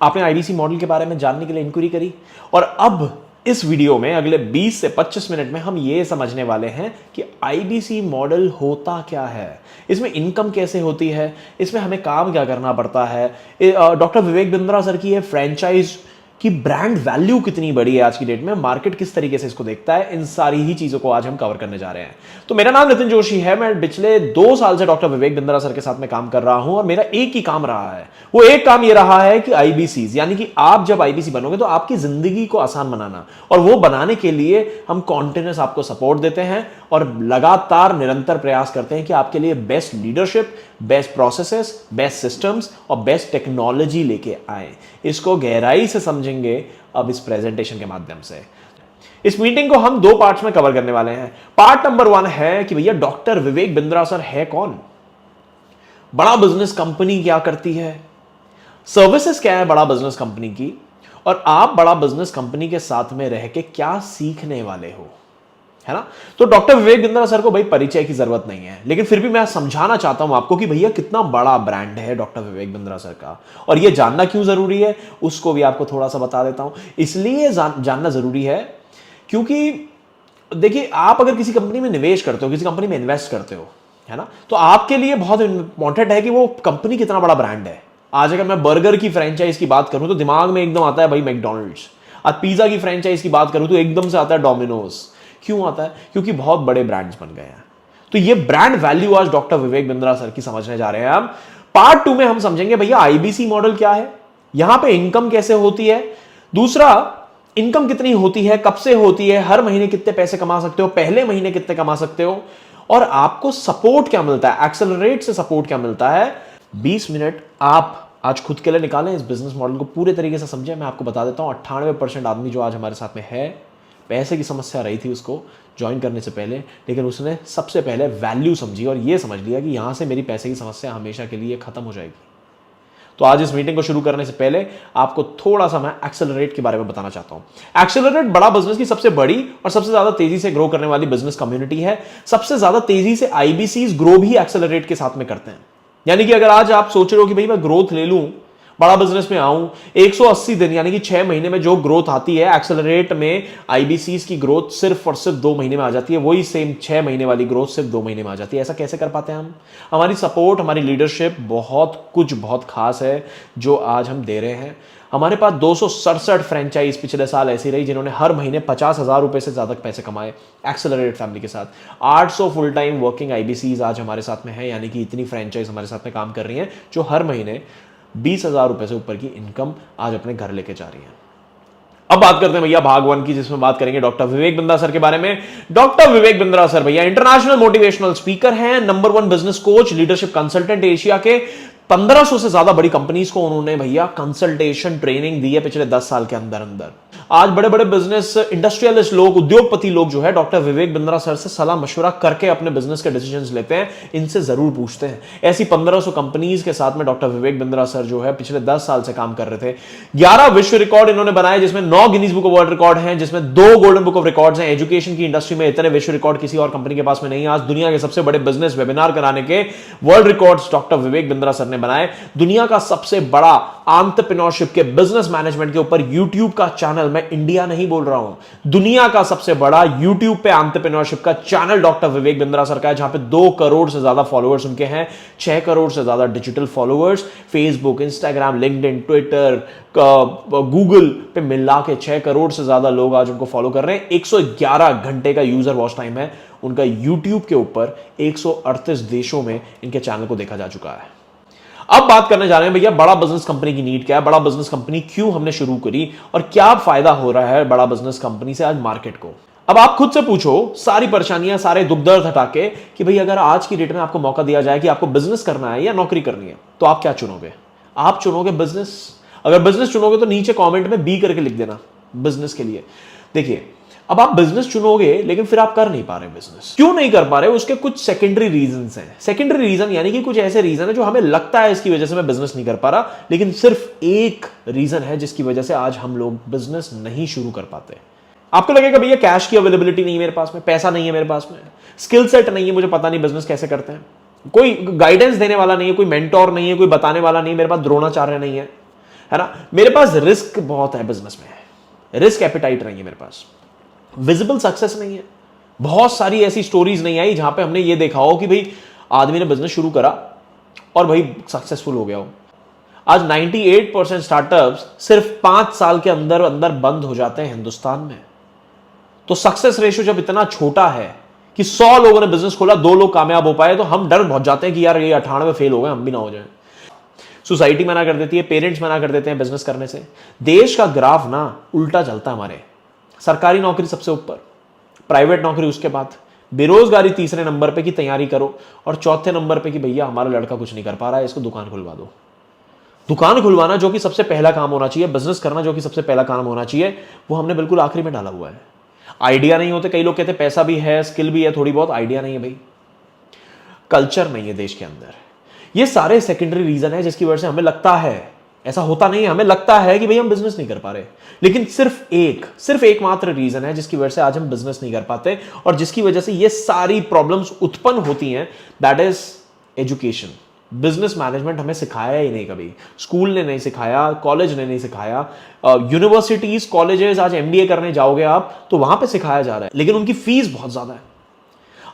आपने IBC model के बारे में जानने के लिए इंक्वायरी करी और अब इस वीडियो में अगले 20 से 25 मिनट में हम ये समझने वाले हैं कि आईबीसी मॉडल होता क्या है, इसमें इनकम कैसे होती है, इसमें हमें काम क्या करना पड़ता है, डॉक्टर विवेक बिंद्रा सर की ये फ्रेंचाइज कि ब्रांड वैल्यू कितनी बड़ी है आज की डेट में, मार्केट किस तरीके से इसको देखता है, इन सारी ही चीजों को आज हम कवर करने जा रहे हैं। तो मेरा नाम नितिन जोशी है, मैं पिछले 2 साल से डॉक्टर विवेक बिंद्रा सर के साथ में काम कर रहा हूं और मेरा एक ही काम रहा है, वो एक काम ये रहा है कि आईबीसी यानी कि आप जब आईबीसी बनोगे तो आपकी जिंदगी को आसान बनाना, और वो बनाने के लिए हम कॉन्टिन्यूस आपको सपोर्ट देते हैं और लगातार निरंतर प्रयास करते हैं कि आपके लिए best leadership, best processes, best systems और बेस्ट टेक्नोलॉजी लेके आए। इसको गहराई से समझेंगे अब इस प्रेजेंटेशन के माध्यम से। इस मीटिंग को हम 2 पार्ट्स में कवर करने वाले हैं। पार्ट नंबर 1 है कि भैया डॉक्टर विवेक बिंद्रा सर है कौन, बड़ा बिजनेस कंपनी क्या करती है, सर्विसेज क्या है बड़ा बिजनेस कंपनी की, और आप बड़ा बिजनेस कंपनी के साथ में रह के क्या सीखने वाले हो, है ना। तो डॉक्टर विवेक बिंद्रा सर को भाई परिचय की जरूरत नहीं है, लेकिन फिर भी मैं समझाना चाहता हूं आपको कि भैया कितना बड़ा ब्रांड है डॉक्टर विवेक बिंद्रा सर का, और यह जानना क्यों जरूरी है उसको भी आपको थोड़ा सा बता देता हूं। इसलिए जानना जरूरी है क्योंकि देखिए, आप अगर किसी कंपनी में निवेश करते हो, किसी कंपनी में इन्वेस्ट करते हो, है ना, तो आपके लिए बहुत इंपॉर्टेंट है कि वो कंपनी कितना बड़ा ब्रांड है। आज अगर मैं बर्गर की फ्रेंचाइज की बात करूं तो दिमाग में एकदम आता है भाई मैकडॉनल्ड्स। आज पिज्जा की फ्रेंचाइज की बात करूं तो एकदम से आता है डोमिनोज। क्यों आता है? क्योंकि बहुत बड़े ब्रांड्स बन गए हैं। तो ये ब्रांड वैल्यू आज डॉक्टर विवेक बिंद्रा सर की समझने जा रहे हैं हम। पार्ट 2 में हम समझेंगे भैया आईबीसी मॉडल क्या है, यहां पे इनकम कैसे होती है, दूसरा इनकम कितनी होती है, कब से होती है, हर महीने कितने पैसे कमा सकते हो, पहले महीने कितने कमा सकते हो, और आपको सपोर्ट क्या मिलता है, एक्सेलरेट से सपोर्ट क्या मिलता है। 20 मिनट आप आज खुद के लिए निकालें, इस बिजनेस मॉडल को पूरे तरीके से समझें। मैं आपको बता देता हूं 98% आदमी जो आज हमारे साथ में है, पैसे की समस्या रही थी उसको ज्वाइन करने से पहले, लेकिन उसने सबसे पहले वैल्यू समझी और ये समझ लिया कि यहां से मेरी पैसे की समस्या हमेशा के लिए खत्म हो जाएगी। तो आज इस मीटिंग को शुरू करने से पहले आपको थोड़ा सा मैं एक्सेलरेट के बारे में बताना चाहता हूं। एक्सेलरेट बड़ा बिजनेस की सबसे बड़ी और सबसे ज्यादा तेजी से ग्रो करने वाली बिजनेस कम्युनिटी है। सबसे ज्यादा तेजी से आईबीसीज ग्रो भी एक्सेलरेट के साथ में करते हैं। यानी कि अगर आज आप सोच रहे हो कि भाई मैं ग्रोथ ले लूं, बड़ा बिजनेस में आऊं, 180 दिन यानी कि 6 महीने में जो ग्रोथ आती है एक्सेलरेट में, आईबीसीज की ग्रोथ सिर्फ और सिर्फ 2 महीने में आ जाती है। वही सेम 6 महीने वाली ग्रोथ सिर्फ 2 महीने में आ जाती है। ऐसा कैसे कर पाते हैं हम? हमारी सपोर्ट, हमारी लीडरशिप बहुत खास है जो आज हम दे रहे हैं। हमारे पास 267 फ्रेंचाइज पिछले साल ऐसी रही जिन्होंने हर महीने 50,000 रुपए से ज्यादा पैसे कमाए एक्सेलरेट फैमिली के साथ। 800 फुल टाइम वर्किंग आईबीसीज आज हमारे साथ में है, यानी कि इतनी फ्रेंचाइज हमारे साथ में काम कर रही हैं जो हर महीने 20,000 रुपए से ऊपर की इनकम आज अपने घर लेके जा रही है। अब बात करते हैं भैया भाग 1 की, जिसमें बात करेंगे डॉक्टर विवेक बिंद्रा सर के बारे में। डॉक्टर विवेक बिंद्रा सर भैया इंटरनेशनल मोटिवेशनल स्पीकर हैं, number 1 business coach, leadership consultant Asia के। 1500 से ज्यादा बड़ी कंपनीज को उन्होंने भैया कंसल्टेशन ट्रेनिंग दी है पिछले 10 साल के अंदर अंदर। आज बड़े बड़े बिजनेस इंडस्ट्रियलिस्ट लोग, उद्योगपति लोग जो है डॉक्टर विवेक बिंद्रा सर से सलाह मशवरा करके अपने बिजनेस के डिसीजंस लेते हैं, इनसे जरूर पूछते हैं। ऐसी 1500 कंपनीज के साथ में डॉक्टर विवेक बिंद्रा सर जो है पिछले 10 साल से काम कर रहे थे। 11 विश्व रिकॉर्ड इन्होंने बनाए, जिसमें 9 Guinness book of world record हैं, जिसमें 2 गोल्डन बुक ऑफ रिकॉर्ड्स हैं। एजुकेशन की इंडस्ट्री में इतने विश्व रिकॉर्ड किसी और कंपनी के पास में नहीं है। आज दुनिया के सबसे बड़े बिजनेस वेबिनार कराने के world records doctor Vivek Bindra sir ने बनाए। दुनिया का सबसे बड़ा एंटरप्रेन्योरशिप के, बिजनेस मैनेजमेंट के ऊपर यूट्यूब का चैनल, मैं इंडिया नहीं बोल रहा हूं, दुनिया का सबसे बड़ा यूट्यूब पे एंटरप्रेन्योरशिप का channel doctor Vivek Bindra sir का है, जहां पे 2 करोड़ से ज्यादा फॉलोअर्स उनके हैं, 6 करोड़ से ज्यादा digital followers, Facebook, Instagram, LinkedIn, Twitter, Google पे मिला के 6 करोड़ से ज्यादा लोग आज उनको फॉलो कर रहे हैं। 111 घंटे का यूजर वॉच टाइम है उनका यूट्यूब के ऊपर। 138 देशों में इनके चैनल को देखा जा चुका है। अब बात करने जा रहे हैं भैया बड़ा बिजनेस कंपनी की नीड क्या है, बड़ा बिजनेस कंपनी क्यों हमने शुरू करी और क्या फायदा हो रहा है बड़ा बिजनेस कंपनी से आज मार्केट को। अब आप खुद से पूछो सारी परेशानियां, सारे दुख दर्द हटा के कि भाई अगर आज की डेट में आपको मौका दिया जाए कि आपको बिजनेस करना है या नौकरी करनी है, तो आप क्या चुनोगे? आप चुनोगे बिजनेस। अगर बिजनेस चुनोगे तो नीचे कमेंट में बी करके लिख देना बिजनेस के लिए। देखिए, अब आप बिजनेस चुनोगे लेकिन फिर आप कर नहीं पा रहे बिजनेस। क्यों नहीं कर पा रहे? उसके कुछ सेकेंडरी रीजंस हैं। सेकेंडरी रीजन यानी कि कुछ ऐसे रीजन है जो हमें लगता है इसकी वजह से मैं बिजनेस नहीं कर पा रहा, लेकिन सिर्फ एक रीजन है जिसकी वजह से आज हम लोग बिजनेस नहीं शुरू कर पाते। आपको लगेगा भैया कैश की अवेलेबिलिटी नहीं है मेरे पास में, पैसा नहीं है मेरे पास में, स्किल सेट नहीं है, मुझे पता नहीं बिजनेस कैसे करते हैं, कोई गाइडेंस देने वाला नहीं है, कोई मेंटोर नहीं है, कोई बताने वाला नहीं है, मेरे पास द्रोणाचार्य नहीं है। है ना। मेरे पास रिस्क बहुत है बिजनेस में, रिस्क एपिटाइट नहीं है मेरे पास, विजिबल सक्सेस नहीं है। बहुत सारी ऐसी स्टोरीज नहीं आई जहां पे हमने ये देखा हो कि भाई आदमी ने बिजनेस शुरू करा और भाई सक्सेसफुल हो गया हो। आज 98% स्टार्टअप्स सिर्फ 5 साल के अंदर अंदर बंद हो जाते हैं हिंदुस्तान में। तो सक्सेस रेशियो जब इतना छोटा है कि 100 लोगों ने बिजनेस खोला, 2 लोग कामयाब हो पाए, तो हम डर बहुत जाते हैं कि यार ये 98 फेल हो गए, हम भी ना हो जाए। सोसाइटी मना कर देती है, पेरेंट्स मना कर देते हैं बिजनेस करने से। देश का ग्राफ ना उल्टा चलता है हमारे। सरकारी नौकरी सबसे ऊपर, प्राइवेट नौकरी उसके बाद, बेरोजगारी तीसरे नंबर पे की तैयारी करो, और चौथे नंबर पे कि भैया हमारा लड़का कुछ नहीं कर पा रहा है, इसको दुकान खुलवा दो। दुकान खुलवाना जो कि सबसे पहला काम होना चाहिए, बिजनेस करना जो कि सबसे पहला काम होना चाहिए, वो हमने बिल्कुल आखिरी में डाला हुआ है। आइडिया नहीं होते, कई लोग कहते हैं पैसा भी है, स्किल भी है थोड़ी बहुत, आइडिया नहीं है भाई, कल्चर नहीं है देश के अंदर। ये सारे सेकेंडरी रीजन है जिसकी वजह से हमें लगता है, ऐसा होता नहीं है, हमें लगता है कि भाई हम बिजनेस नहीं कर पा रहे, लेकिन सिर्फ एक मात्र रीजन है जिसकी वजह से आज हम बिजनेस नहीं कर पाते और जिसकी वजह से ये सारी प्रॉब्लम्स उत्पन्न होती हैं, that is education. Business management हमें सिखाया ही नहीं कभी, स्कूल ने नहीं सिखाया, कॉलेज ने नहीं सिखाया, यूनिवर्सिटीज कॉलेजेस, आज एमबीए करने जाओगे आप तो वहां पे सिखाया जा रहा है, लेकिन उनकी फीस बहुत ज्यादा है।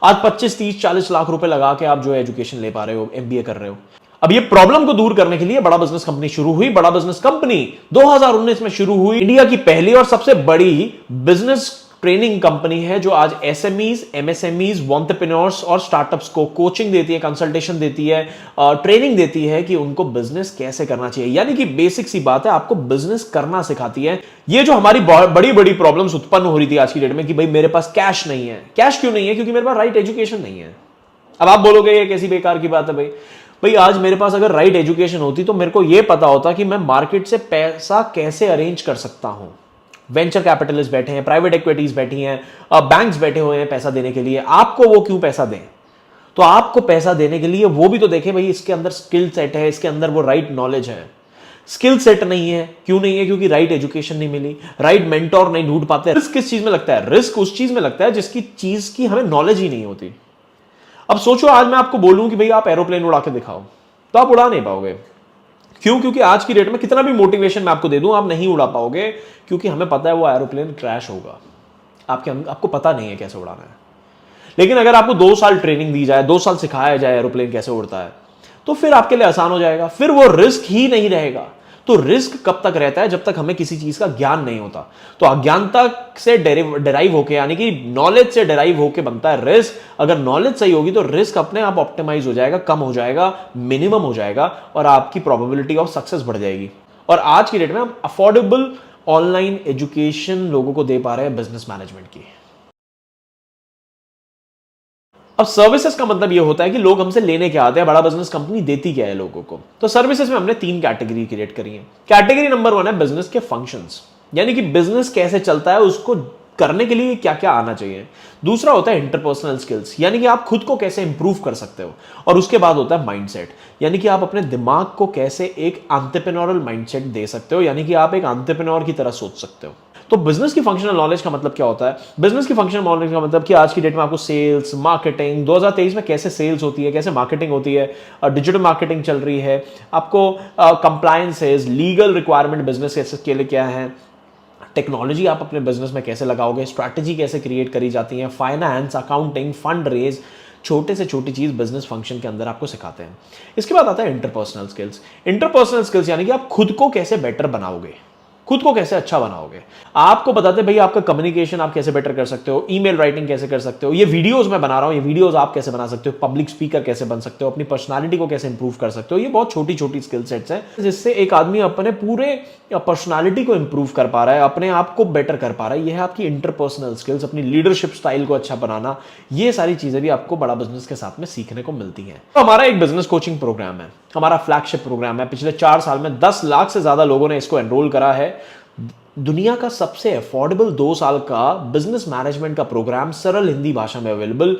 आज 25, 30, 40 लाख रुपए लगा के आप जो एजुकेशन ले पा रहे हो, एमबीए कर रहे हो। अब ये प्रॉब्लम को दूर करने के लिए बड़ा बिजनेस कंपनी शुरू हुई। बड़ा बिजनेस कंपनी 2019 में शुरू हुई, इंडिया की पहली और सबसे बड़ी बिजनेस ट्रेनिंग कंपनी है जो आज एसएमईज, एमएसएमईज, एंटरप्रेन्योर्स और स्टार्टअप्स को कोचिंग देती है, कंसल्टेशन देती है, ट्रेनिंग देती है कि उनको बिजनेस कैसे करना चाहिए। यानी कि बेसिक सी बात है, आपको बिजनेस करना सिखाती है। ये जो हमारी बड़ी बड़ी प्रॉब्लम्स उत्पन्न हो रही थी आज की डेट में कि भाई मेरे पास कैश नहीं है, कैश क्यों नहीं है? क्योंकि मेरे पास राइट एजुकेशन नहीं है। अब आप बोलोगे ये कैसी बेकार की बात है भाई आज मेरे पास अगर राइट एजुकेशन होती तो मेरे को यह पता होता कि मैं मार्केट से पैसा कैसे अरेंज कर सकता हूं। वेंचर कैपिटलिस्ट बैठे हैं, प्राइवेट इक्विटीज बैठी हैं, बैंक्स बैठे हुए हैं पैसा देने के लिए, आपको वो क्यों पैसा दें? तो आपको पैसा देने के लिए वो भी तो देखें भाई इसके अंदर स्किल सेट है, इसके अंदर वो राइट नॉलेज है। स्किल सेट नहीं है, क्यों नहीं है? क्योंकि राइट एजुकेशन नहीं मिली, राइट मेंटोर नहीं ढूंढ पाते। रिस्क किस चीज में लगता है? रिस्क उस चीज में लगता है जिसकी चीज की हमें नॉलेज ही नहीं होती। अब सोचो आज मैं आपको बोलूं कि भाई आप एरोप्लेन उड़ा के दिखाओ, तो आप उड़ा नहीं पाओगे। क्यों? क्योंकि आज की डेट में कितना भी मोटिवेशन मैं आपको दे दूं, आप नहीं उड़ा पाओगे, क्योंकि हमें पता है वो एरोप्लेन क्रैश होगा। आपको पता नहीं है कैसे उड़ाना है। लेकिन अगर आपको 2 साल ट्रेनिंग दी जाए, 2 साल सिखाया जाए एरोप्लेन कैसे उड़ता है, तो फिर आपके लिए आसान हो जाएगा, फिर वो रिस्क ही नहीं रहेगा। तो रिस्क कब तक रहता है? जब तक हमें किसी चीज का ज्ञान नहीं होता। तो अज्ञानता से डेराइव होके, यानी कि नॉलेज से डेराइव होके बनता है रिस्क। अगर नॉलेज सही होगी तो रिस्क अपने आप ऑप्टिमाइज हो जाएगा, कम हो जाएगा, मिनिमम हो जाएगा और आपकी प्रोबेबिलिटी ऑफ सक्सेस बढ़ जाएगी। और आज की डेट में हम अफोर्डेबल ऑनलाइन एजुकेशन लोगों को दे पा रहे हैं बिजनेस मैनेजमेंट की। अब सर्विसेज का मतलब ये होता है कि लोग हमसे लेने क्या आते हैं, बड़ा बिजनेस कंपनी देती क्या है लोगों को। तो सर्विसेज में हमने 3 कैटेगरी क्रिएट करी है। कैटेगरी नंबर 1 है बिजनेस के फंक्शंस, यानी कि बिजनेस कैसे चलता है, उसको करने के लिए क्या क्या आना चाहिए। दूसरा होता है इंटरपर्सनल स्किल्स, यानी कि आप खुद को कैसे इंप्रूव कर सकते हो। और उसके बाद होता है माइंडसेट, यानी कि आप अपने दिमाग को कैसे एक एंटरप्रेन्योरल माइंडसेट दे सकते हो, यानी कि आप एक एंटरप्रेन्योर की तरह सोच सकते हो। तो बिजनेस की फंक्शनल नॉलेज का मतलब क्या होता है? बिजनेस की फंक्शनल नॉलेज का मतलब कि आज की डेट में आपको सेल्स, मार्केटिंग, 2023 में कैसे सेल्स होती है, कैसे मार्केटिंग होती है, डिजिटल मार्केटिंग चल रही है, आपको कंप्लायंसेस, लीगल रिक्वायरमेंट बिजनेस के लिए क्या है, टेक्नोलॉजी आप अपने बिजनेस में कैसे लगाओगे, स्ट्रैटेजी कैसे क्रिएट करी जाती है, फाइनेंस, अकाउंटिंग, फंड रेज, छोटे से छोटी चीज बिजनेस फंक्शन के अंदर आपको सिखाते हैं। इसके बाद आता है इंटरपर्सनल स्किल्स। इंटरपर्सनल स्किल्स यानी कि आप खुद को कैसे बेटर बनाओगे, खुद को कैसे अच्छा बनाओगे। आपको बताते हैं भाई आपका कम्युनिकेशन आप कैसे बेटर कर सकते हो, ईमेल राइटिंग कैसे कर सकते हो, ये वीडियोस मैं बना रहा हूं, ये वीडियोस आप कैसे बना सकते हो, पब्लिक स्पीकर कैसे बन सकते हो, अपनी पर्सनालिटी को कैसे इंप्रूव कर सकते हो। ये बहुत छोटी छोटी स्किल सेट्स हैं जिससे एक आदमी अपने पूरे पर्सनालिटी को इंप्रूव कर पा रहा है, अपने आप को बेटर कर पा रहा है। ये है आपकी इंटरपर्सनल स्किल्स, अपनी लीडरशिप स्टाइल को अच्छा बनाना। ये सारी चीजें भी आपको बड़ा बिजनेस के साथ में सीखने को मिलती हैं। तो हमारा एक बिजनेस कोचिंग प्रोग्राम है, हमारा फ्लैगशिप प्रोग्राम है। पिछले 4 साल में 10 लाख से ज्यादा लोगों ने इसको एनरोल करा है। दुनिया का सबसे अफोर्डेबल 2 साल का बिजनेस मैनेजमेंट का प्रोग्राम सरल हिंदी भाषा में अवेलेबल।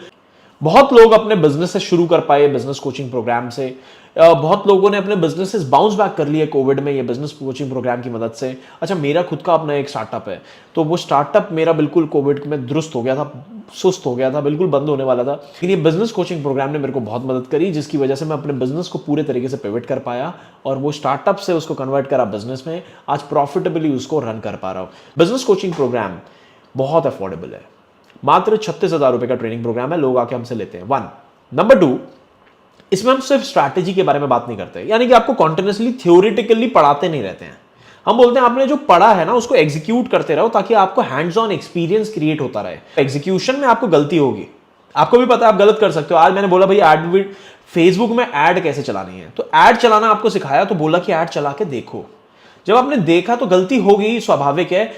बहुत लोग अपने बिजनेस से शुरू कर पाए बिजनेस कोचिंग प्रोग्राम से। बहुत लोगों ने अपने बिजनेसेस बाउंस बैक कर लिए कोविड में ये बिजनेस कोचिंग प्रोग्राम की मदद से। अच्छा, मेरा खुद का अपना एक स्टार्टअप है, तो वो स्टार्टअप मेरा बिल्कुल कोविड में दुरुस्त हो गया था, सुस्त हो गया था, बिल्कुल बंद होने वाला था। लेकिन ये बिजनेस कोचिंग प्रोग्राम ने मेरे को बहुत मदद करी, जिसकी वजह से मैं अपने बिजनेस को पूरे तरीके से पिवट कर पाया और वो स्टार्टअप से उसको कन्वर्ट करा बिजनेस में, आज प्रॉफिटेबली उसको रन कर पा रहा हूँ। बिजनेस कोचिंग प्रोग्राम बहुत अफोर्डेबल है, मात्र 36,000 रुपए का ट्रेनिंग प्रोग्राम है, लोग आके हमसे लेते हैं। 1 नंबर 2, इसमें हम सिर्फ स्ट्रैटेजी के बारे में बात नहीं करते, यानी कि आपको कॉन्टिन्यूसली थ्योरेटिकली पढ़ाते नहीं रहते हैं। हम बोलते हैं आपने जो पढ़ा है ना उसको एग्जीक्यूट करते रहो, ताकि आपको हैंड्स ऑन एक्सपीरियंस क्रिएट होता रहे। एग्जीक्यूशन में आपको गलती होगी, आपको भी पता है आप गलत कर सकते हो। आज मैंने बोला भाई एड, फेसबुक में ऐड कैसे चलानी है, तो ऐड चलाना आपको सिखाया, तो बोला कि ऐड चला के देखो। जब आपने देखा तो गलती हो गई, स्वाभाविक है।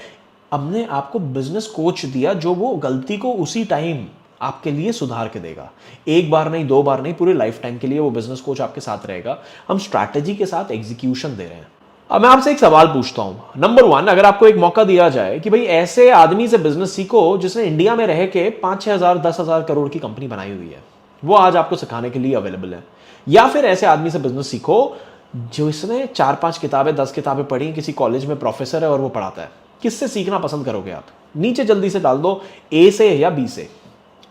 हमने आपको बिजनेस कोच दिया जो वो गलती को उसी टाइम आपके लिए सुधार के देगा। एक बार नहीं, 2 बार नहीं, पूरे लाइफ टाइम के लिए वो बिजनेस कोच आपके साथ रहेगा। हम स्ट्रैटेजी के साथ एग्जीक्यूशन दे रहे हैं। अब मैं आपसे एक सवाल पूछता हूं। नंबर 1, अगर आपको एक मौका दिया जाए कि भाई ऐसे आदमी से बिजनेस सीखो जिसने इंडिया में रह के 5-6 हजार 10,000 करोड़ की कंपनी बनाई हुई है, वो आज आपको सिखाने के लिए अवेलेबल है। या फिर ऐसे आदमी से बिजनेस सीखो जो इसने 4-5 किताबें 10 किताबें पढ़ी, किसी कॉलेज में प्रोफेसर है और वो पढ़ाता है, किससे सीखना पसंद करोगे आप? नीचे जल्दी से डाल दो, ए से या बी से।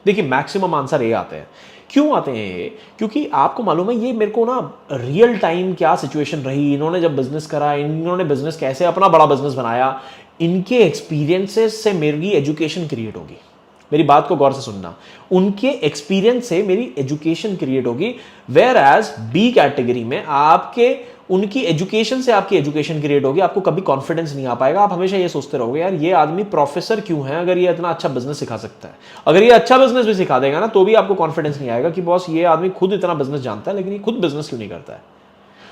देखिए मैक्सिमम आंसर ए आते हैं। क्यों आते हैं ये? क्योंकि आपको मालूम है ये मेरे को ना रियल टाइम क्या सिचुएशन रही, इन्होंने जब बिजनेस करा, इन्होंने बिजनेस कैसे अपना बड़ा बिजनेस बनाया, इनके एक्सपीरियंसेस से मेरी एजुकेशन क्रिएट होगी। मेरी बात को गौर से सुनना, उनके एक्सपीरियंस से मेरी एजुकेशन क्रिएट होगी। वेयर एज बी कैटेगरी में आपके उनकी एजुकेशन से आपकी एजुकेशन क्रिएट होगी। आपको कभी कॉन्फिडेंस नहीं आ पाएगा, आप हमेशा ये सोचते रहोगे यार ये आदमी प्रोफेसर क्यों है, अगर ये इतना अच्छा बिजनेस सिखा सकता है। अगर ये अच्छा बिजनेस भी सिखा देगा ना तो भी आपको कॉन्फिडेंस नहीं आएगा कि बॉस ये आदमी खुद इतना बिजनेस जानता है लेकिन ये खुद बिजनेस क्यों नहीं करता है।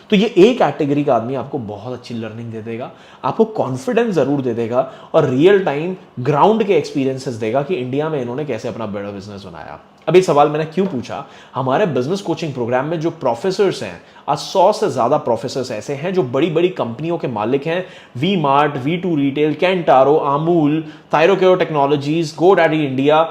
तो ये एक कैटेगरी का आदमी आपको बहुत अच्छी लर्निंग दे देगा, आपको कॉन्फिडेंस जरूर दे देगा और रियल टाइम ग्राउंड के एक्सपीरियंसेस देगा कि इंडिया में इन्होंने कैसे अपना बड़ा बिजनेस बनाया। अब ये सवाल मैंने क्यों पूछा, हमारे बिजनेस कोचिंग प्रोग्राम में जो प्रोफेसर्स हैं, आज 100 से ज्यादा प्रोफेसर्स ऐसे हैं जो बड़ी बड़ी कंपनियों के मालिक हैं। वी मार्ट, V2 रिटेल, कैंटारो, Amul, Thyrocare technologies, GoDaddy India,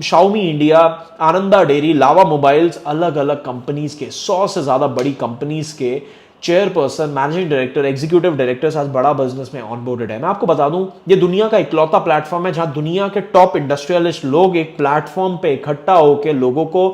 Xiaomi India, Ananda dairy, Lava mobiles, अलग अलग कंपनीज के 100 से ज्यादा बड़ी कंपनीज के chairperson, managing director, executive directors आज बड़ा बिजनेस में ऑनबोर्डेड है। मैं आपको बता दूं ये दुनिया का इकलौता प्लेटफॉर्म है जहां दुनिया के टॉप इंडस्ट्रियलिस्ट लोग एक प्लेटफॉर्म पे इकट्ठा होकर लोगों को,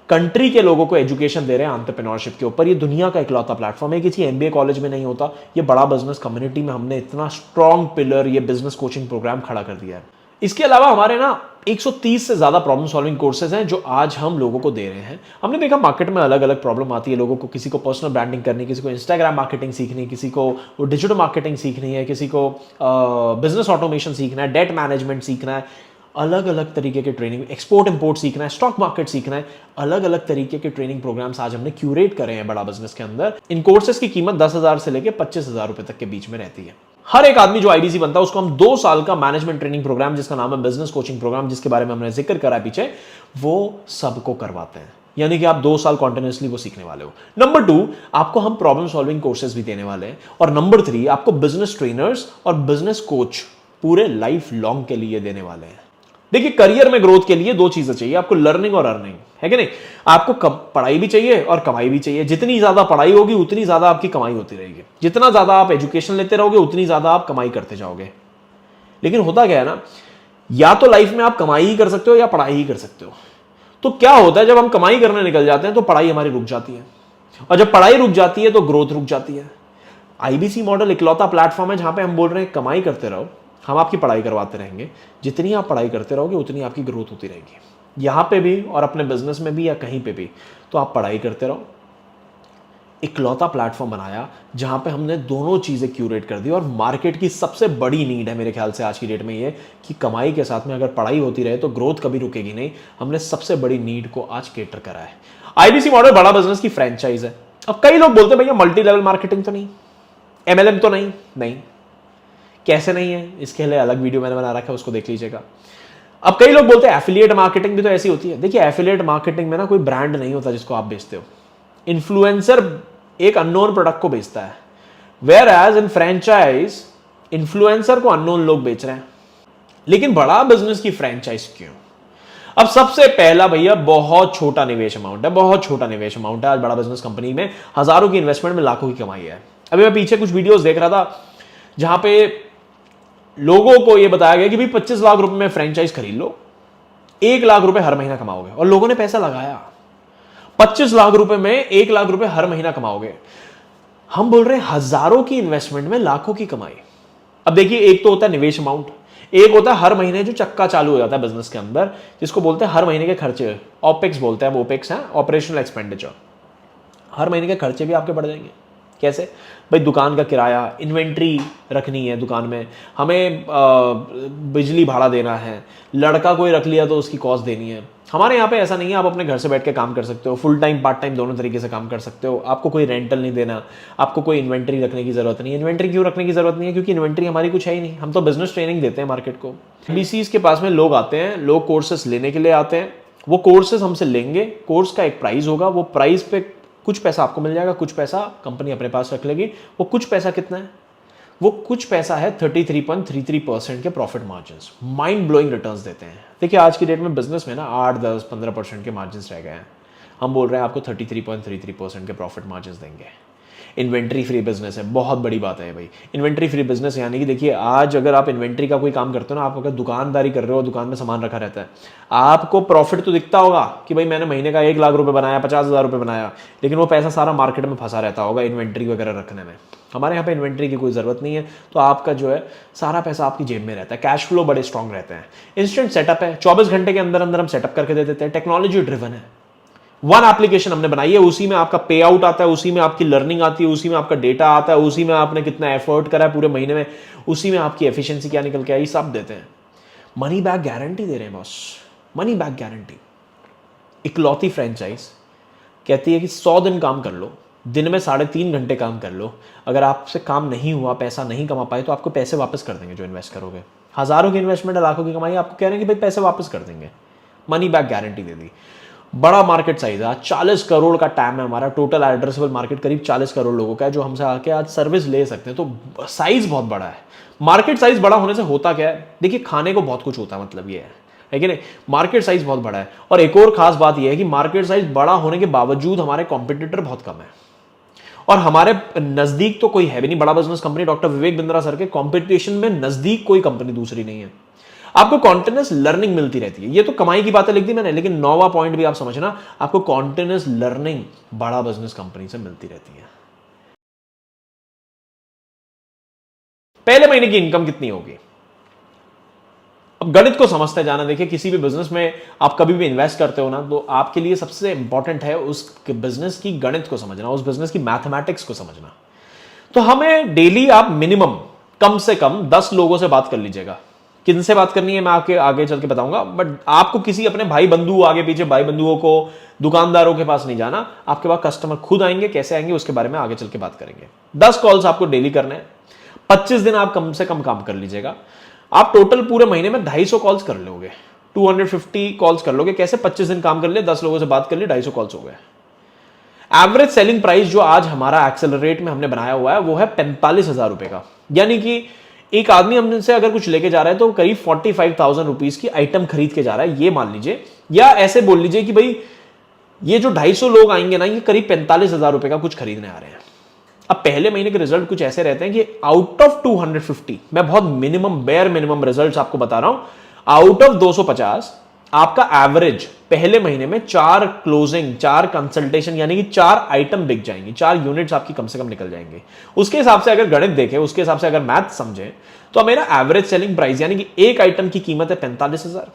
कंट्री के लोगों को एजुकेशन दे रहे हैं एंटरप्रेन्योरशिप के ऊपर। ये दुनिया का इकलौता प्लेटफॉर्म है, किसी MBA कॉलेज में नहीं होता। ये बड़ा बिजनेस कम्युनिटी में हमने इतना स्ट्रॉन्ग पिलर ये बिजनेस कोचिंग प्रोग्राम खड़ा कर दिया है। इसके अलावा हमारे ना 130 से ज्यादा प्रॉब्लम सॉल्विंग कोर्सेज हैं जो आज हम लोगों को दे रहे हैं। हमने देखा मार्केट में अलग अलग प्रॉब्लम आती है लोगों को, किसी को पर्सनल ब्रांडिंग करनी, किसी को इंस्टाग्राम मार्केटिंग सीखनी, किसी को डिजिटल मार्केटिंग सीखनी है, किसी को बिजनेस ऑटोमेशन सीखना है, डेट मैनेजमेंट सीखना है, अलग अलग तरीके के ट्रेनिंग, एक्सपोर्ट इंपोर्ट सीखना है, स्टॉक मार्केट सीखना है, अलग अलग तरीके के ट्रेनिंग प्रोग्राम्स आज हमने क्यूरेट करे हैं बड़ा बिजनेस के अंदर। इन कोर्सेज की कीमत 10,000 से लेकर 25,000 रुपए तक के बीच में रहती है। हर एक आदमी जो IBC बनता है उसको हम 2 साल का मैनेजमेंट ट्रेनिंग प्रोग्राम, जिसका नाम है बिजनेस कोचिंग प्रोग्राम, जिसके बारे में हमने जिक्र करा है पीछे, वो सबको करवाते हैं। यानी कि आप 2 साल कॉन्टिन्यूसली वो सीखने वाले हो। नंबर 2, आपको हम प्रॉब्लम सॉल्विंग कोर्सेज भी देने वाले हैं। और नंबर 3, आपको बिजनेस ट्रेनर्स और बिजनेस कोच पूरे लाइफ लॉन्ग के लिए देने वाले हैं। देखिए करियर में ग्रोथ के लिए 2 चीजें चाहिए आपको, लर्निंग और अर्निंग, है कि नहीं? आपको पढ़ाई भी चाहिए और कमाई भी चाहिए। जितनी ज्यादा पढ़ाई होगी उतनी ज्यादा आपकी कमाई होती रहेगी, जितना ज्यादा आप एजुकेशन लेते रहोगे उतनी ज्यादा आप कमाई करते जाओगे। लेकिन होता क्या है ना, या तो लाइफ में आप कमाई ही कर सकते हो या पढ़ाई ही कर सकते हो। तो क्या होता है जब हम कमाई करने निकल जाते हैं तो पढ़ाई हमारी रुक जाती है, और जब पढ़ाई रुक जाती है तो ग्रोथ रुक जाती है। IBC मॉडल इकलौता प्लेटफॉर्म है जहां पे हम बोल रहे हैं कमाई करते रहो, हम आपकी पढ़ाई करवाते रहेंगे। जितनी आप पढ़ाई करते रहोगे उतनी आपकी ग्रोथ होती रहेगी, यहां पे भी और अपने बिजनेस में भी या कहीं पे भी। तो आप पढ़ाई करते रहो। इकलौता प्लेटफॉर्म बनाया जहां पे हमने दोनों चीजें क्यूरेट कर दी। और मार्केट की सबसे बड़ी नीड है मेरे ख्याल से आज की डेट में ये कि कमाई के साथ में अगर पढ़ाई होती रहे तो ग्रोथ कभी रुकेगी नहीं। हमने सबसे बड़ी नीड को आज केटर करा है। IBC मॉडल बड़ा बिजनेस की फ्रेंचाइज है। अब कई लोग बोलते हैं भैया मल्टी लेवल मार्केटिंग तो नहीं, MLM तो नहीं, कैसे नहीं है, इसके लिए अलग वीडियो मैंने बना रखा है, उसको देख लीजिएगा। अब कई लोग बोलते हैं एफिलिएट मार्केटिंग भी तो ऐसी होती है। देखिए एफिलिएट मार्केटिंग में ना कोई ब्रांड नहीं होता जिसको आप बेचते हो, इन्फ्लुएंसर एक अननोन प्रोडक्ट को बेचता है, whereas in franchise influencer को अननोन लोग बेच रहे हैं। लेकिन बड़ा बिजनेस की फ्रेंचाइज क्यों? अब सबसे पहला भैया बहुत छोटा निवेश अमाउंट है, बहुत छोटा निवेश अमाउंट है। आज बड़ा बिजनेस कंपनी में हजारों की इन्वेस्टमेंट में लाखों की कमाई है। अभी मैं पीछे कुछ वीडियोस देख रहा था जहां पे लोगों को यह बताया गया कि भाई 25 लाख रुपए में फ्रेंचाइज खरीद लो, 1 लाख रुपए हर महीना कमाओगे, और लोगों ने पैसा लगाया। 25 लाख रुपए में 1 लाख रुपए हर महीना कमाओगे। हम बोल रहे हैं हजारों की इन्वेस्टमेंट में लाखों की कमाई। अब देखिए, एक तो होता है निवेश अमाउंट, एक होता है हर महीने जो चक्का चालू हो जाता है बिजनेस के अंदर, जिसको बोलते हैं हर महीने के खर्चे, ऑपेक्स बोलते हैं। वो ओपेक्स है, ऑपरेशनल एक्सपेंडिचर। हर महीने के खर्चे भी आपके बढ़ जाएंगे। कैसे भाई? दुकान का किराया, इन्वेंट्री रखनी है दुकान में, हमें बिजली भाड़ा देना है, लड़का कोई रख लिया तो उसकी कॉस्ट देनी है। हमारे यहाँ पे ऐसा नहीं है, आप अपने घर से बैठ के काम कर सकते हो, फुल टाइम पार्ट टाइम दोनों तरीके से काम कर सकते हो। आपको कोई रेंटल नहीं देना, आपको कोई इन्वेंट्री रखने की जरूरत नहीं है। इन्वेंट्री क्यों रखने की जरूरत नहीं है? क्योंकि इन्वेंट्री हमारी कुछ है ही नहीं, हम तो बिजनेस ट्रेनिंग देते हैं मार्केट को। बीसीज के पास में लोग आते हैं, लोग कोर्सेस लेने के लिए आते हैं, वो कोर्सेस हमसे लेंगे, कोर्स का एक प्राइस होगा, वो प्राइस पे कुछ पैसा आपको मिल जाएगा, कुछ पैसा कंपनी अपने पास रख लेगी। वो कुछ पैसा कितना है? वो कुछ पैसा है 33.33% के profit margin. Mind blowing returns देते हैं। देखिए, आज की डेट में बिजनेस में ना 8, 10, 15% के मार्जिन रह गए हैं। हम बोल रहे हैं आपको 33.33% के प्रॉफिट मार्जिन देंगे। इन्वेंट्री फ्री बिजनेस है, बहुत बड़ी बात है भाई। इन्वेंट्री फ्री बिजनेस यानी कि देखिए, आज अगर आप इन्वेंट्री का कोई काम करते हो ना, आप अगर दुकानदारी कर रहे हो, दुकान में सामान रखा रहता है, आपको प्रॉफिट तो दिखता होगा कि भाई मैंने महीने का 1 लाख रुपए बनाया, 50,000 रुपए बनाया, लेकिन वो पैसा सारा मार्केट में फंसा रहता होगा इन्वेंट्री वगैरह रखने में। हमारे यहाँ पे इन्वेंट्री की कोई जरूरत नहीं है, तो आपका जो है सारा पैसा आपकी जेब में रहता है। कैश फ्लो बड़े स्ट्रांग रहते हैं। इंस्टेंट सेटअप है, 24 घंटे के अंदर अंदर हम सेटअप करके दे देते हैं। टेक्नोलॉजी ड्रिवन है, वन एप्लीकेशन हमने बनाई है, उसी में आपका पे आउट आता है, उसी में आपकी लर्निंग आती है, उसी में आपका डेटा आता है, उसी में आपने कितना एफर्ट करा है पूरे महीने में, उसी में आपकी एफिशिएंसी क्या निकल के आई, सब देते हैं। मनी बैक गारंटी दे रहे हैं बॉस, मनी बैक गारंटी। इकलौती फ्रेंचाइज कहती है कि 100 दिन काम कर लो, दिन में 3.5 घंटे काम कर लो, अगर आपसे काम नहीं हुआ, पैसा नहीं कमा पाए, तो आपको पैसे वापस कर देंगे जो इन्वेस्ट करोगे। हजारों की इन्वेस्टमेंट है, लाखों की कमाई, आपको कह रहे हैं कि भाई पैसे वापस कर देंगे। मनी बैक गारंटी दे दी। बड़ा मार्केट साइज है, आज 40 करोड़ का टैम है हमारा। टोटल एड्रेसेबल मार्केट करीब 40 करोड़ लोगों का है, जो हमसे आके आज सर्विस ले सकते हैं। तो साइज बहुत बड़ा है। मार्केट साइज बड़ा होने से होता क्या है? देखिए, खाने को बहुत कुछ होता है, मतलब ये है कि नहीं? मार्केट साइज बहुत बड़ा है। और एक और खास बात यह है कि मार्केट साइज बड़ा होने के बावजूद हमारे कॉम्पिटिटर बहुत कम है, और हमारे नजदीक तो कोई है भी नहीं बड़ा business company. Doctor Vivek Bindra sir के कंपटीशन में नजदीक कोई कंपनी दूसरी नहीं है। आपको कॉन्टिन्यूस लर्निंग मिलती रहती है। ये तो कमाई की बातें लिख दी मैंने, लेकिन 9वां पॉइंट भी आप समझना, आपको कॉन्टिन्यूस लर्निंग बड़ा बिजनेस कंपनी से मिलती रहती है। पहले महीने की इनकम कितनी होगी? अब गणित को समझते जाना। देखिए, किसी भी बिजनेस में आप कभी भी इन्वेस्ट करते हो ना, तो आपके लिए सबसे इंपॉर्टेंट है उस बिजनेस की गणित को समझना, उस बिजनेस की मैथमेटिक्स को समझना। तो हमें डेली आप मिनिमम कम से कम 10 लोगों से बात कर लीजिएगा। किन से बात करनी है मैं आपके आगे चल के बताऊंगा, बट आपको किसी अपने भाई बंधु, आगे पीछे भाई बंधुओं को, दुकानदारों के पास नहीं जाना। आपके पास कस्टमर खुद आएंगे, कैसे आएंगे उसके बारे में आगे चल के बात करेंगे। 10 कॉल्स आपको डेली करने हैं। 25 दिन आप कम से कम काम कर लीजिएगा। आप टोटल पूरे महीने में 250 कॉल्स कर लोगे, 250 कॉल्स कर लोगे। कैसे? 25 दिन काम कर लिए, 10 लोगों से बात कर ली, 250 कॉल्स हो गए। एवरेज सेलिंग प्राइस जो आज हमारा एक्सेलरेट में हमने बनाया हुआ है, वो है 45,000 रुपए का। यानी कि एक आदमी हमसे अगर कुछ लेके जा रहा है तो करीब 45,000 रुपीज की आइटम खरीद के जा रहा है, ये मान लीजिए। या ऐसे बोल लीजिए कि भाई ये जो 250 लोग आएंगे ना, ये करीब 45,000 रुपए का कुछ खरीदने आ रहे हैं। अब पहले महीने के रिजल्ट कुछ ऐसे रहते हैं कि आउट ऑफ 250, मैं बहुत मिनिमम, बेयर मिनिमम रिजल्ट आपको बता रहा हूं, आउट ऑफ 250 आपका एवरेज पहले महीने में 4 क्लोजिंग, 4 कंसल्टेशन, यानी कि 4 आइटम बिक जाएंगी, 4 यूनिट्स आपकी कम से कम निकल जाएंगे। उसके हिसाब से अगर गणित देखें, उसके हिसाब से अगर मैथ समझें, तो मेरा एवरेज सेलिंग प्राइस यानी कि एक आइटम की कीमत है 45,000।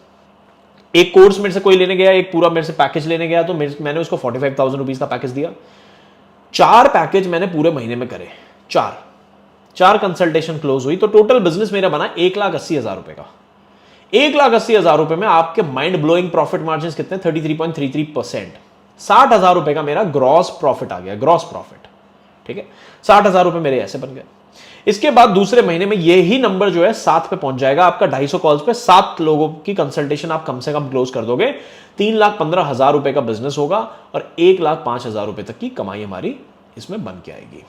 एक कोर्स मेरे से कोई लेने गया, एक पूरा मेरे से पैकेज लेने गया, तो मैंने उसको 45,000 रुपीज का पैकेज दिया। 4 पैकेज मैंने पूरे महीने में करे, 4 कंसल्टेशन क्लोज हुई, तो टोटल बिजनेस मेरा बना 1,80,000 रुपए का। 1,80,000 रुपए में आपके माइंड ब्लोइंग प्रॉफिट मार्जिन कितने? 33.33%। 60,000 रुपए का मेरा ग्रॉस प्रॉफिट आ गया, ग्रॉस प्रॉफिट। ठीक है, 60,000 रुपए मेरे ऐसे बन गए। इसके बाद दूसरे महीने में यही नंबर जो है 7 पे पहुंच जाएगा आपका। 250 कॉल्स पे 7 लोगों की कंसल्टेशन आप कम से कम क्लोज कर दोगे। 3,15,000 रुपए का बिजनेस होगा और 1,05,000 रुपए तक की कमाई हमारी इसमें बन के आएगी।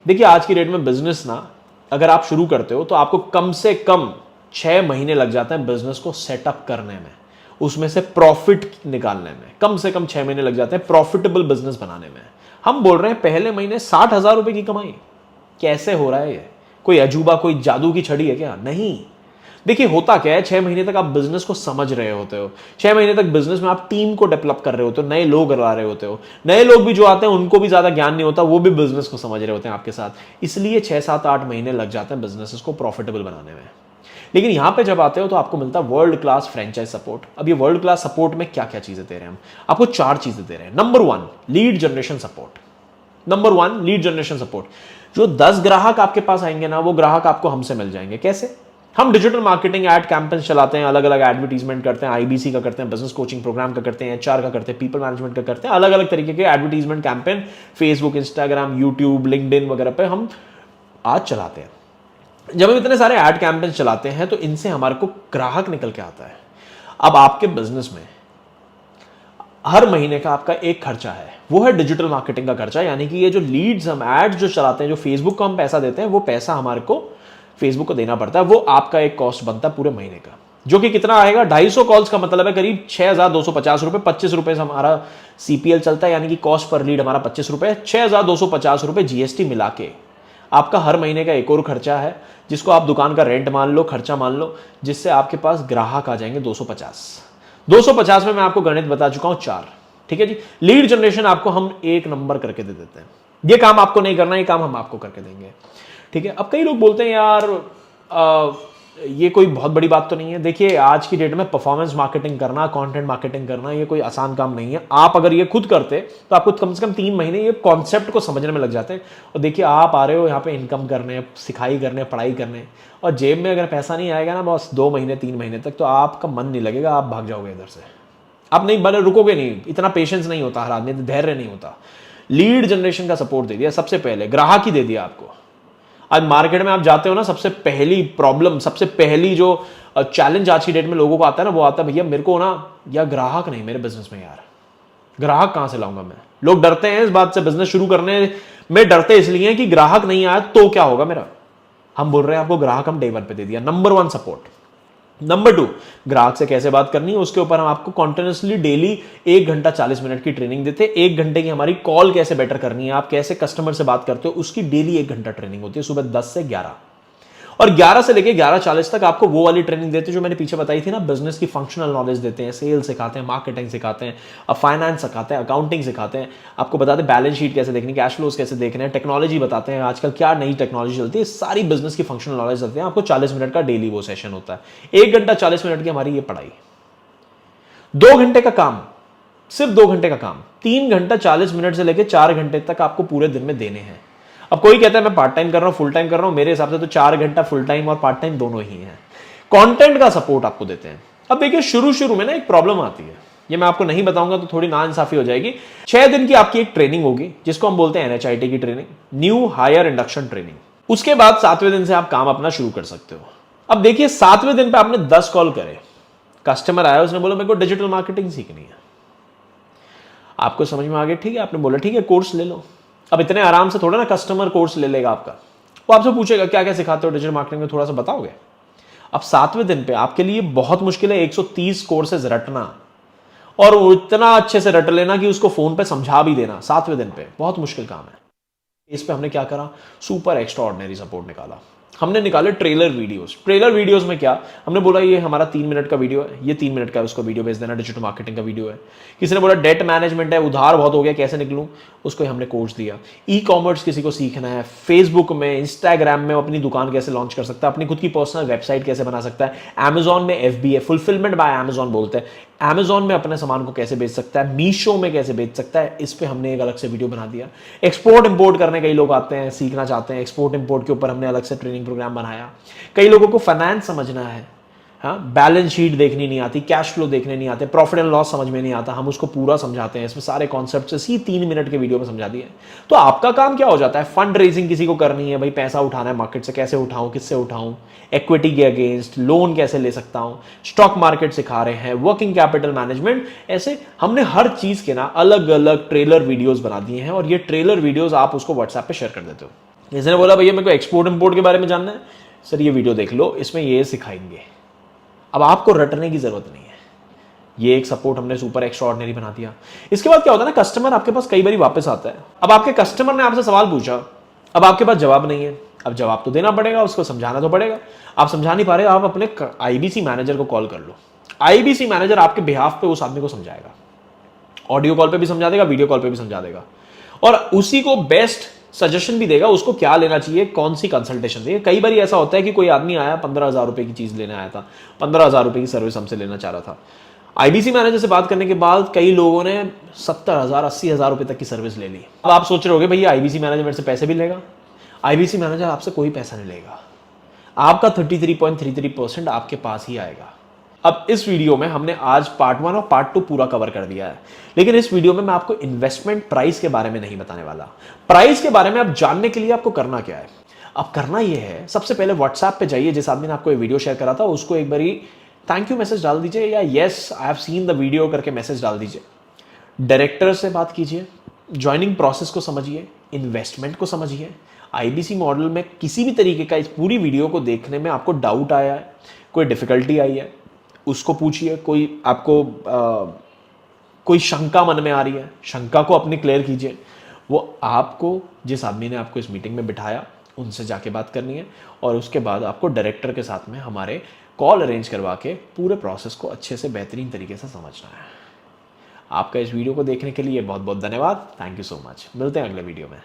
देखिए, आज की डेट में बिजनेस ना, अगर आप शुरू करते हो तो आपको कम से कम 6 महीने लग जाते हैं बिजनेस को सेटअप करने में, उसमें से प्रॉफिट निकालने में कम से कम 6 महीने लग जाते हैं प्रॉफिटेबल बिजनेस बनाने में। हम बोल रहे हैं पहले महीने 60,000 रुपए की कमाई। कैसे हो रहा है ये? कोई अजूबा, कोई जादू की छड़ी है क्या? नहीं। देखिए होता क्या है, 6 महीने तक आप बिजनेस को समझ रहे होते हो, 6 महीने तक बिजनेस में आप टीम को डेवलप कर रहे होते हो, नए लोग ला रहे होते हो, नए लोग भी जो आते हैं उनको भी ज्यादा ज्ञान नहीं होता, वो भी बिजनेस को समझ रहे होते हैं आपके साथ, इसलिए 6, 7, 8 महीने लग जाते हैं बिजनेस को प्रॉफिटेबल बनाने में। लेकिन यहां पे जब आते हो तो आपको मिलता है वर्ल्ड क्लास फ्रेंचाइज सपोर्ट। अब ये वर्ल्ड क्लास सपोर्ट में क्या क्या चीजें दे रहे हैं हम? आपको 4 चीजें दे रहे हैं। Number 1 lead generation support. Number 1 lead generation support. जो 10 ग्राहक आपके पास आएंगे ना, वो ग्राहक आपको हमसे मिल जाएंगे। कैसे? हम डिजिटल मार्केटिंग एड कैंपेन चलाते हैं, अलग अलग एडवर्टीजमेंट करते हैं, आईबीसी का करते हैं, बिजनेस कोचिंग प्रोग्राम का करते हैं, एचआर का करते हैं, पीपल मैनेजमेंट का करते हैं, अलग अलग तरीके के advertisement campaign Facebook, Instagram, YouTube, LinkedIn वगैरह पे हम आज चलाते हैं। जब हम इतने सारे एड कैंपेन चलाते हैं तो इनसे हमारे को ग्राहक निकल के आता है। अब आपके बिजनेस में हर महीने का आपका एक खर्चा है, वो है डिजिटल मार्केटिंग का खर्चा, यानी कि ये जो लीड्स हम एड्स जो चलाते हैं, जो फेसबुक को हम पैसा देते हैं, वो पैसा हमारे को फेसबुक को देना पड़ता है। वो आपका एक कॉस्ट बनता है पूरे महीने का, जो कि कितना आएगा? 250 कॉल्स का मतलब है करीब 6,250 रुपए। 25 रुपए से हमारा सीपीएल चलता है, यानी कि कॉस्ट पर लीड हमारा 25 रुपए। 6,250 रुपए जीएसटी मिला के आपका हर महीने का एक और खर्चा है, जिसको आप दुकान का रेंट मान लो, खर्चा मान लो, जिससे आपके पास ग्राहक आ जाएंगे 250 में मैं आपको गणित बता चुका हूं 4। ठीक है जी। लीड जनरेशन आपको हम 1 नंबर करके दे देते हैं। ये काम आपको नहीं करना, ये काम हम आपको करके देंगे। ठीक है। अब कई लोग बोलते हैं यार ये कोई बहुत बड़ी बात तो नहीं है। देखिए आज की डेट में परफॉर्मेंस मार्केटिंग करना, कंटेंट मार्केटिंग करना, ये कोई आसान काम नहीं है। आप अगर ये खुद करते तो आपको कम से कम 3 महीने ये कॉन्सेप्ट को समझने में लग जाते हैं। और देखिए आप आ रहे हो यहाँ पे इनकम करने, सिखाई करने, पढ़ाई करने, और जेब में अगर पैसा नहीं आएगा ना बस 2 महीने 3 महीने तक, तो आपका मन नहीं लगेगा, आप भाग जाओगे इधर से। आप नहीं बने, रुकोगे नहीं, इतना पेशेंस नहीं होता हर आदमी, धैर्य नहीं होता। लीड जनरेशन का सपोर्ट दे दिया सबसे पहले, ग्राहक ही दे दिया आपको। आज मार्केट में आप जाते हो ना, सबसे पहली प्रॉब्लम, सबसे पहली जो चैलेंज आज की डेट में लोगों को आता है ना, वो आता है भैया मेरे को ना या ग्राहक नहीं मेरे बिजनेस में, यार ग्राहक कहां से लाऊंगा मैं। लोग डरते हैं इस बात से, बिजनेस शुरू करने में डरते इसलिए कि ग्राहक नहीं आया तो क्या होगा मेरा। हम बोल रहे हैं आपको ग्राहक हम डे 1 पे दे दिया। Number 1 support. नंबर 2 ग्राहक से कैसे बात करनी है, उसके ऊपर हम आपको कॉन्टिन्यूसली डेली 1 घंटा 40 मिनट की ट्रेनिंग देते हैं। 1 घंटे की हमारी कॉल कैसे बेटर करनी है, आप कैसे कस्टमर से बात करते हो, उसकी डेली 1 घंटा ट्रेनिंग होती है, सुबह 10 से 11, और 11 से लेके 11:40 तक आपको वो वाली ट्रेनिंग देते हैं जो मैंने पीछे बताई थी ना। बिजनेस की फंक्शनल नॉलेज देते हैं, सेल सिखाते हैं, मार्केटिंग सिखाते हैं, फाइनेंस सिखाते हैं, अकाउंटिंग सिखाते हैं, आपको बताते हैं बैलेंस शीट कैसे देखनी, कैश फ्लोज कैसे देखने हैं, टेक्नोलॉजी बताते हैं, आजकल क्या नई टेक्नोलॉजी चलती है, सारी बिजनेस की फंक्शनल नॉलेज देते हैं आपको। 40 मिनट का डेली वो सेशन होता है। 1 घंटा 40 मिनट की हमारी ये पढ़ाई, 2 घंटे का काम, सिर्फ 2 घंटे का काम, 3 घंटा 40 मिनट से लेकर 4 घंटे तक आपको पूरे दिन में देने हैं। अब कोई कहता है मैं पार्ट टाइम कर रहा हूं, फुल टाइम कर रहा हूं, मेरे हिसाब से तो 4 घंटा फुल टाइम और पार्ट टाइम दोनों ही है। कंटेंट का सपोर्ट आपको देते हैं। अब देखिए शुरू में ना एक प्रॉब्लम आती है, ये मैं आपको नहीं बताऊंगा तो थोड़ी नाइंसाफी हो जाएगी। 6 दिन की आपकी एक ट्रेनिंग होगी जिसको हम बोलते हैं NHIT की training, new hire induction training. उसके बाद 7वें दिन से आप काम अपना शुरू कर सकते हो। अब देखिए 7वें दिन पे आपने 10 कॉल करे, कस्टमर आया, उसने बोला मेरे को डिजिटल मार्केटिंग सीखनी है। आपको समझ में आ गया, ठीक है, आपने बोला ठीक है कोर्स ले लो। अब इतने आराम से थोड़ा ना कस्टमर कोर्स ले लेगा आपका, वो आपसे पूछेगा क्या क्या सिखाते हो डिजिटल मार्केटिंग में, थोड़ा सा बताओगे। अब 7वें दिन पे आपके लिए बहुत मुश्किल है 130 कोर्सेज रटना, और इतना अच्छे से रट लेना कि उसको फोन पे समझा भी देना। 7वें दिन पे बहुत मुश्किल काम है। इस पे हमने क्या करा, सुपर एक्स्ट्रा ऑर्डिनरी सपोर्ट निकाला। हमने निकाले ट्रेलर वीडियोस। ट्रेलर वीडियोस में क्या, हमने बोला ये हमारा 3 मिनट का वीडियो है, ये 3 मिनट का उसको वीडियो भेज देना, डिजिटल मार्केटिंग का वीडियो है। किसी ने बोला डेट मैनेजमेंट है, उधार बहुत हो गया, कैसे निकलूं, उसको हमने कोर्स दिया। ई कॉमर्स किसी को सीखना है, फेसबुक में, इंस्टाग्राम में अपनी दुकान कैसे लॉन्च कर सकता है, अपनी खुद की पर्सनल वेबसाइट कैसे बना सकता है, अमेजॉन में FBA, फुलफिलमेंट बाय अमेजॉन बोलते हैं, अमेजॉन में अपने सामान को कैसे बेच सकता है, मीशो में कैसे बेच सकता है, इस पे हमने एक अलग से वीडियो बना दिया। एक्सपोर्ट इंपोर्ट करने कई लोग आते हैं, सीखना चाहते हैं, एक्सपोर्ट इंपोर्ट के ऊपर हमने अलग से ट्रेनिंग प्रोग्राम बनाया। कई लोगों को फाइनेंस समझना है, हाँ, बैलेंस शीट देखनी नहीं आती, कैश फ्लो देखने नहीं आते, प्रॉफिट एंड लॉस समझ में नहीं आता, हम उसको पूरा समझाते हैं। इसमें सारे कॉन्सेप्ट इसी 3 मिनट के वीडियो में समझा दिए। तो आपका काम क्या हो जाता है, फंड रेजिंग किसी को करनी है, भाई पैसा उठाना है मार्केट से, कैसे उठाऊं, किससे उठाऊं, इक्विटी के अगेंस्ट लोन कैसे ले सकता हूं, स्टॉक मार्केट सिखा रहे हैं, वर्किंग कैपिटल मैनेजमेंट, ऐसे हमने हर चीज के ना अलग अलग ट्रेलर वीडियोस बना दिए हैं। और ये ट्रेलर वीडियोस आप उसको व्हाट्सएप पे शेयर कर देते हो। किसी ने बोला भैया मेरे को एक्सपोर्ट इंपोर्ट के बारे में जानना है, सर ये वीडियो देख लो, इसमें ये सिखाएंगे। अब आपको रटने की जरूरत नहीं है, ये एक सपोर्ट हमने सुपर एक्स्ट्राऑर्डिनरी बना दिया। इसके बाद क्या होता है ना, कस्टमर आपके पास कई बार वापस आता है। अब आपके कस्टमर ने आपसे सवाल पूछा, अब आपके पास जवाब नहीं है, अब जवाब तो देना पड़ेगा, उसको समझाना तो पड़ेगा। आप समझा नहीं पा रहे, आप अपने आईबीसी मैनेजर को कॉल कर लो। आईबीसी मैनेजर आपके बिहाफ पे उस आदमी को समझाएगा, ऑडियो कॉल पे भी समझा देगा, वीडियो कॉल पे भी समझा देगा, और उसी को बेस्ट सजेशन भी देगा उसको क्या लेना चाहिए, कौन सी कंसल्टेशन चाहिए। कई बार ऐसा होता है कि कोई आदमी आया 15,000 रुपए की चीज लेने आया था, 15,000 रुपए की सर्विस हमसे लेना चाह रहा था। आईबीसी मैनेजर से बात करने के बाद कई लोगों ने 70,000 80,000 रुपए तक की सर्विस ले ली। अब आप सोच रहे होगे भैया आईबीसी मैनेजर मेरे से पैसे भी लेगा। आईबीसी मैनेजर आपसे कोई पैसा नहीं लेगा, आपका 33.33% आपके पास ही आएगा। अब इस वीडियो में हमने आज पार्ट 1 और पार्ट 2 पूरा कवर कर दिया है, लेकिन इस वीडियो में मैं आपको इन्वेस्टमेंट प्राइस के बारे में नहीं बताने वाला। प्राइस के बारे में आप जानने के लिए आपको करना क्या है, अब करना यह है, सबसे पहले व्हाट्सएप पे जाइए, जिस आदमी ने आपको ये वीडियो शेयर करा था उसको एक बारी थैंक यू मैसेज डाल दीजिए, या yes I have seen the video करके मैसेज डाल दीजिए। डायरेक्टर से बात कीजिए, ज्वाइनिंग प्रोसेस को समझिए, इन्वेस्टमेंट को समझिए। आईबीसी मॉडल में किसी भी तरीके का इस पूरी वीडियो को देखने में आपको डाउट आया है, कोई डिफिकल्टी आई है, उसको पूछिए। कोई आपको कोई शंका मन में आ रही है, शंका को अपनी क्लियर कीजिए। वो आपको जिस आदमी ने आपको इस मीटिंग में बिठाया उनसे जाके बात करनी है, और उसके बाद आपको डायरेक्टर के साथ में हमारे कॉल अरेंज करवा के पूरे प्रोसेस को अच्छे से बेहतरीन तरीके से समझना है। आपका इस वीडियो को देखने के लिए बहुत बहुत धन्यवाद। Thank you so much. मिलते हैं अगले वीडियो में।